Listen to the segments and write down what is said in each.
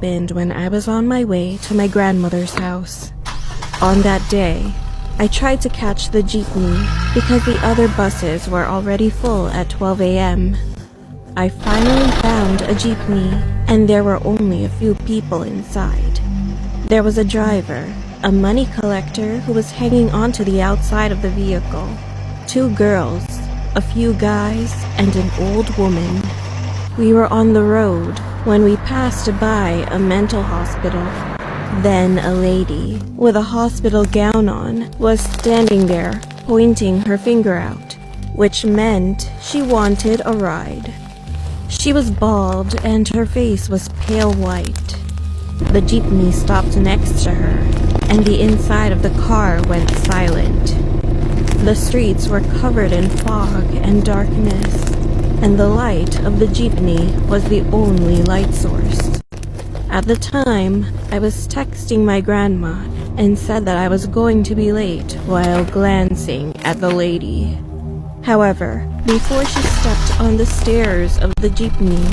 happened when I was on my way to my grandmother's house. On that day, I tried to catch the jeepney because the other buses were already full at 12 a.m. I finally found a jeepney, and there were only a few people inside. There was a driver, a money collector who was hanging onto the outside of the vehicle, 2 girls, a few guys, and an old woman. We were on the road when we passed by a mental hospital. Then a lady with a hospital gown on was standing there, pointing her finger out, which meant she wanted a ride. She was bald and her face was pale white. The jeepney stopped next to her, and the inside of the car went silent. The streets were covered in fog and darkness, and the light of the jeepney was the only light source. At the time, I was texting my grandma and said that I was going to be late while glancing at the lady. However, before she stepped on the stairs of the jeepney,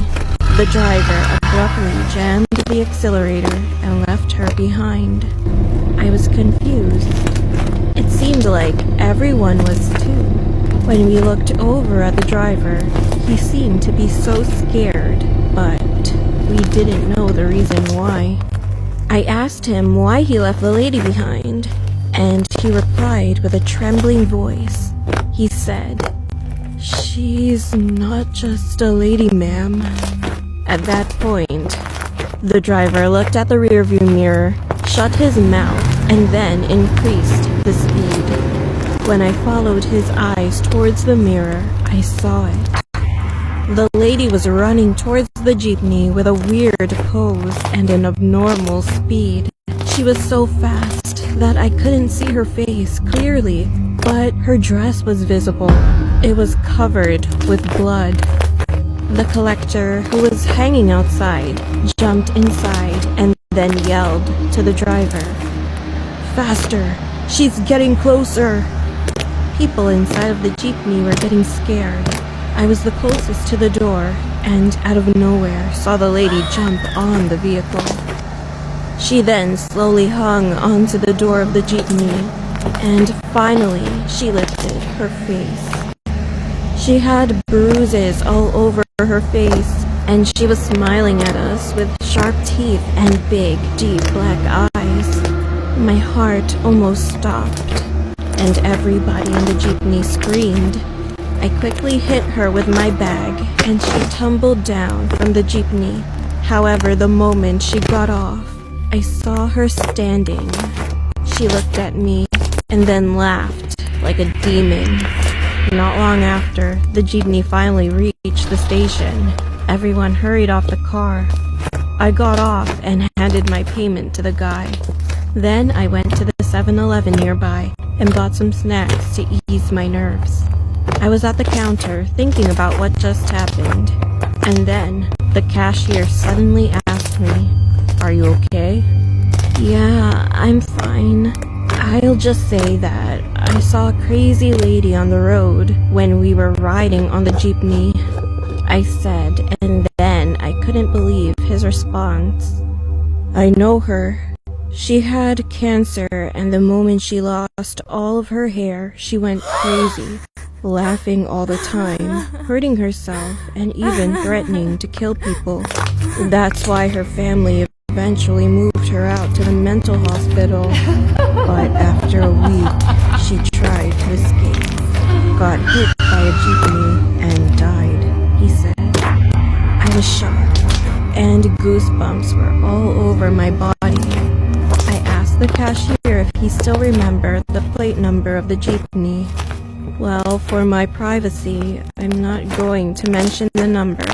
the driver abruptly jammed the accelerator and left her behind. I was confused. It seemed like everyone was too. When we looked over at the driver, he seemed to be so scared, but we didn't know the reason why. I asked him why he left the lady behind, and he replied with a trembling voice. He said, "She's not just a lady, ma'am." At that point, the driver looked at the rearview mirror, shut his mouth, and then increased the speed. When I followed his eyes towards the mirror, I saw it. The lady was running towards the jeepney with a weird pose and an abnormal speed. She was so fast that I couldn't see her face clearly, but her dress was visible. It was covered with blood. The collector, who was hanging outside, jumped inside and then yelled to the driver, "Faster! She's getting closer!" People inside of the jeepney were getting scared. I was the closest to the door, and out of nowhere saw the lady jump on the vehicle. She then slowly hung onto the door of the jeepney, and finally she lifted her face. She had bruises all over her face, and she was smiling at us with sharp teeth and big, deep black eyes. My heart almost stopped, and everybody in the jeepney screamed. I quickly hit her with my bag, and she tumbled down from the jeepney. However, the moment she got off, I saw her standing. She looked at me and then laughed like a demon. Not long after, the jeepney finally reached the station. Everyone hurried off the car. I got off and handed my payment to the guy. Then I went to the 7-Eleven nearby and bought some snacks to ease my nerves. I was at the counter thinking about what just happened, and then the cashier suddenly asked me, "Are you okay?" "Yeah, I'm fine. I'll just say that I saw a crazy lady on the road when we were riding on the jeepney," I said, and then I couldn't believe his response. "I know her. She had cancer, and the moment she lost all of her hair, she went crazy, laughing all the time, hurting herself, and even threatening to kill people. That's why her family eventually moved her out to the mental hospital. But after a week, she tried to escape, got hit by a jeepney, and died," he said. I was shocked, and goosebumps were all over my body. I asked the cashier if he still remembered the plate number of the jeepney. "Well, for my privacy, I'm not going to mention the number,"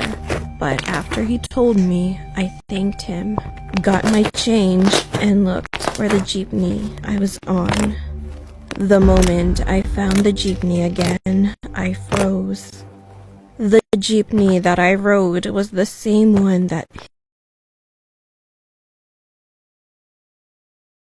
but after he told me, I thanked him, got my change, and looked for the jeepney I was on. The moment I found the jeepney again, I froze. The jeepney that I rode was the same one that